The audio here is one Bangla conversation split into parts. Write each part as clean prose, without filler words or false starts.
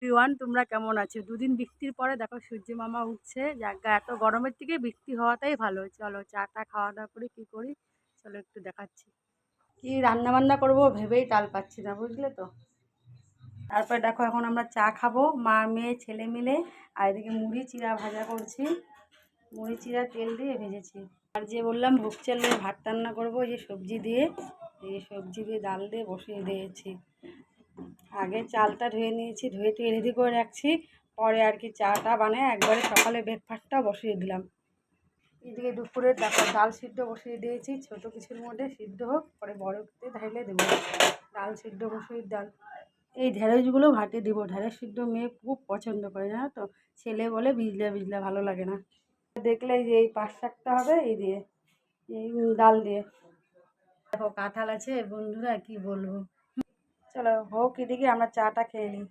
এভরিওয়ান, তোমরা কেমন আছো? দুদিন বৃষ্টির পরে দেখো সূর্য মামা উঠছে। জায়গা এত গরমের থেকে বৃষ্টি হওয়াটাই ভালো। চলো চাটা খাওয়া দাওয়া করে কী করি চলো একটু দেখাচ্ছি। কি রান্না বান্না করবো ভেবেই তাল পাচ্ছি না, বুঝলে তো। তারপরে দেখো এখন আমরা চা খাবো, মা মেয়ে ছেলে মিলে। আর এদিকে মুড়ি চিড়া ভাজা করছি, মুড়ি চিড়া তেল দিয়ে ভেজেছি। আর যে বললাম ভোগ চালের ভাত রান্না করবো, এই যে সবজি দিয়ে, এই সবজি দিয়ে ডাল দিয়ে বসিয়ে দিয়েছি। আগে চালটা ধুয়ে নিয়েছি, ধুয়ে টুয়ে রেডি করে রাখছি, পরে আর কি চাটা বানায় একবারে সকালে ব্রেকফাস্টটা বসিয়ে দিলাম। এদিকে দুপুরে দেখো ডাল সিদ্ধ বসিয়ে দিয়েছি, ছোটো কিছুর মধ্যে সিদ্ধ হোক, পরে বড়তে ঢাইলে দেবো। ডাল সিদ্ধ বসিয়ে ডাল, এই ঢেঁড়সগুলো ভাটে দিব। ঢেঁড়স সিদ্ধ মেয়ে খুব পছন্দ করে, জানো তো। ছেলে বলে ভিজলে ভিজলে ভালো লাগে না। দেখলে যে এই পাঁচ শাকটা হবে এই দিয়ে, এই ডাল দিয়ে। দেখো কাঁঠাল আছে বন্ধুরা, কি বলবো। চলো হোক এদিকে, আমরা চাটা খেয়ে নিই।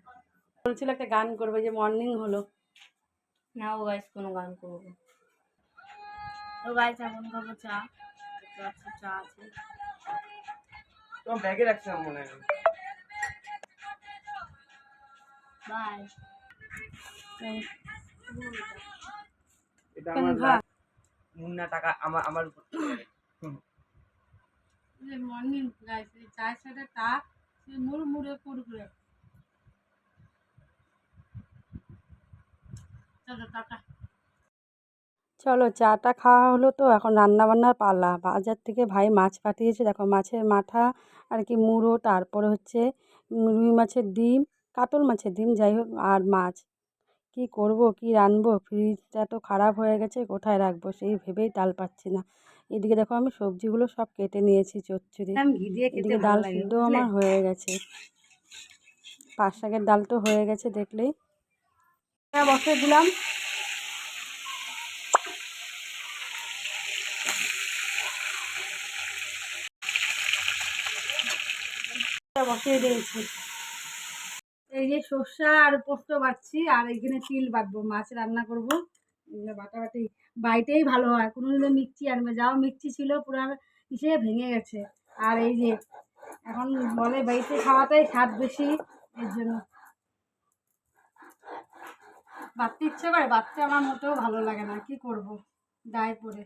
বলছিল একটা গান করবে, যে মর্নিং হলো না। ও গাইস কোনো গান করবো। ও গাইস এখন খাবো চা। চা আছে তোমার ব্যাগে রাখছিলাম মনে হয়। বাই। এটা আমার মুন্না টাকা আমার উপর মর্নিং গাইস, এই চায়ের সাথে টা মুড়মুড়ে কুড়কুড়ে। চলো টাটা। চলো চাটা খাওয়া হলো, তো এখন রান্নাবান্নার পালা। বাজার থেকে ভাই মাছ পাঠিয়েছে, দেখো মাছের মাথা আর কি মুড়ো, তারপরে হচ্ছে রুই মাছের ডিম, কাতল মাছের ডিম, যাই হোক, আর মাছ। কি করব, কি রানবো, ফ্রিজটা তো খারাপ হয়ে গেছে, কোথায় রাখবো সেই ভেবেই তাল পাচ্ছি না। এদিকে দেখো আমি সবজিগুলো সব কেটে নিয়েছি চচ্চড়ি। এদিকে ডাল সিদ্ধ আমার হয়ে গেছে, পাঁচ শাকের ডাল তো হয়ে গেছে দেখলেই। বসিয়ে দিলাম, বসিয়ে দিয়েছি। এই যে সর্ষা আর পোস্ত বাটছি, আর এখানে তিল বাটবো, মাছ রান্না করবো। বাটাবাটি বাড়িতেই ভালো হয়, কোনো দিনও মিক্সি আনবে, যাও মিক্সি ছিল পুরো হিসেবে ভেঙে গেছে। আর এই যে এখন বলে বাড়িতে খাওয়াটাই স্বাদ বেশি, এর জন্য বাড়তে ইচ্ছে করে, বাড়তে আমার মোটেও ভালো লাগে না, কি করব গায়ে পড়ে।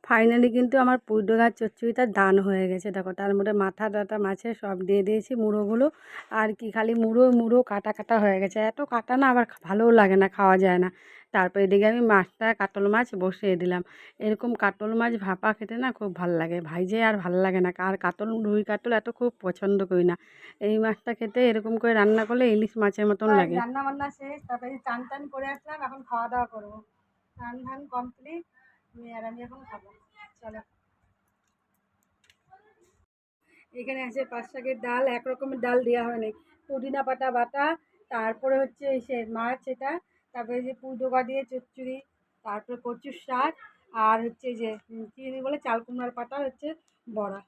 ফাইনালি কিন্তু আমার পুঁইডো গাছ চচ্চড়িটা দান হয়ে গেছে। দেখো তার মধ্যে মাথা ডাটা মাছের সব দিয়ে দিয়েছি, মুড়োগুলো। আর কি খালি মুড়ো মুড়ো কাটা কাটা হয়ে গেছে, এত কাটা না আবার ভালোও লাগে না, খাওয়া যায় না। তারপর এদিকে আমি মাছটা কাতল মাছ বসিয়ে দিলাম। এরকম কাতল মাছ ভাপা খেতে না খুব ভালো লাগে, ভাইজে আর ভালো লাগে না। আর কাতল রুই কাতল এত খুব পছন্দ করি না। এই মাছটা খেতে এরকম করে রান্না করলে ইলিশ মাছের মতন লাগে। রান্না বান্না শেষ, তারপরে চান টান করে আসলাম, এখন খাওয়া দাওয়া করবো। চান ধান কমপ্লিট, আর আমি এখন খাবো। চলো, এখানে আছে পাঁচ শাকের ডাল, এক রকমের ডাল দেওয়া হয়নি, পুদিনা পাতা বাটা, তারপরে হচ্ছে সে মাছ এটা, তারপরে যে পুঁইডোকা দিয়ে চচ্চড়ি, তারপরে কচুর শাক, আর হচ্ছে যে কী বলে চাল কুমড়ার পাতা হচ্ছে বড়া।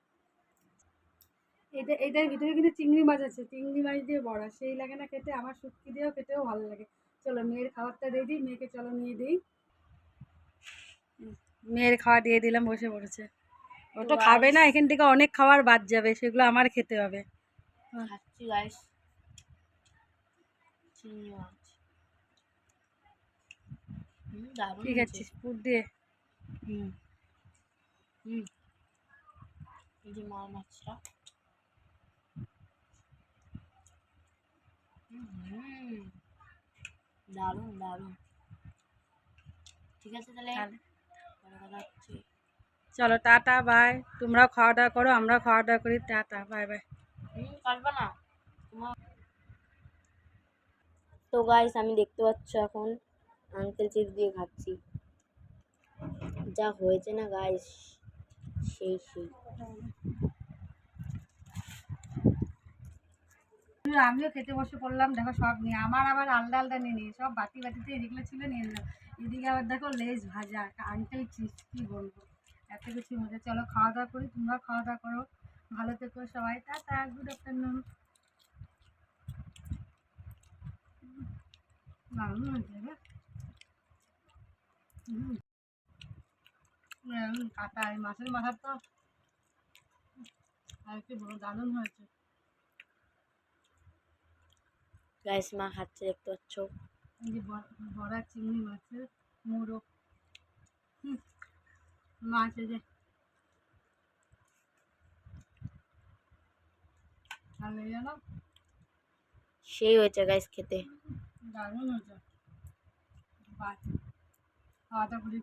এটার ভিতরে কিন্তু চিংড়ি মাছ আছে, চিংড়ি মাছ দিয়ে বড়া সেই লাগে না খেতে, আমার শুটকি দিয়েও খেতেও ভালো লাগে। চলো মেয়ের খাবারটা রেডি, মেয়েকে চলো নিয়ে দিই। মেয়ের খাওয়া দিয়ে দিলাম, বসে পড়েছে। ও তো খাবে না, এখান থেকে অনেক খাবার বাদ যাবে, সেগুলো আমার খেতে হবে। খাচ্ছি গাইস চিংড়ি মাছ। দারুণ ঠিক হয়েছে। আছে পুর দিয়ে। হুম হুম। এই যে মাছটা। দারুণ দারুণ। ঠিক আছে তাহলে পরে কথা হচ্ছে। চলো টাটা বাই, তোমরাও খাওয়া দাওয়া করো, আমরাও খাওয়া দাওয়া করি, টাটা বাই বাই। কাটবা না তো গাইস, আমি দেখতে পাচ্ছ এখন আঙ্কেল চিপস দিয়ে খাচ্ছি, যা হয়েছে না গাইস, সেই সেই। আমিও খেতে বসে পড়লাম, দেখো সব নিয়ে, আমার আবার আলাদা আলাদা নিয়ে নিয়ে সব বাটি বাটিতে যেগুলো ছিল নিয়ে নিলাম। এদিকে আবার দেখো লেজ ভাজা, আঙ্কেল চিপস, কী বলবো, এত কিছু মজা। চলো খাওয়া দাওয়া করি, তোমরা খাওয়া দাওয়া করো, ভালো থেকো সবাই, টাটা, গুড আফটারনুন। দারুণ হয়েছে রে। কাটা এই মাছের মাথার তো আর কি বলবো, দারুণ হয়েছে। গাইস মা খাচ্ছে দেখতে পাচ্ছ। এই যে বড়া চিংড়ি মাছের মোড়ক মাছ এই যে ভালো জানো সেই হয়েছে গাইস খেতে। দারুণ হয়েছে। বাহ খাওয়া দাওয়া করি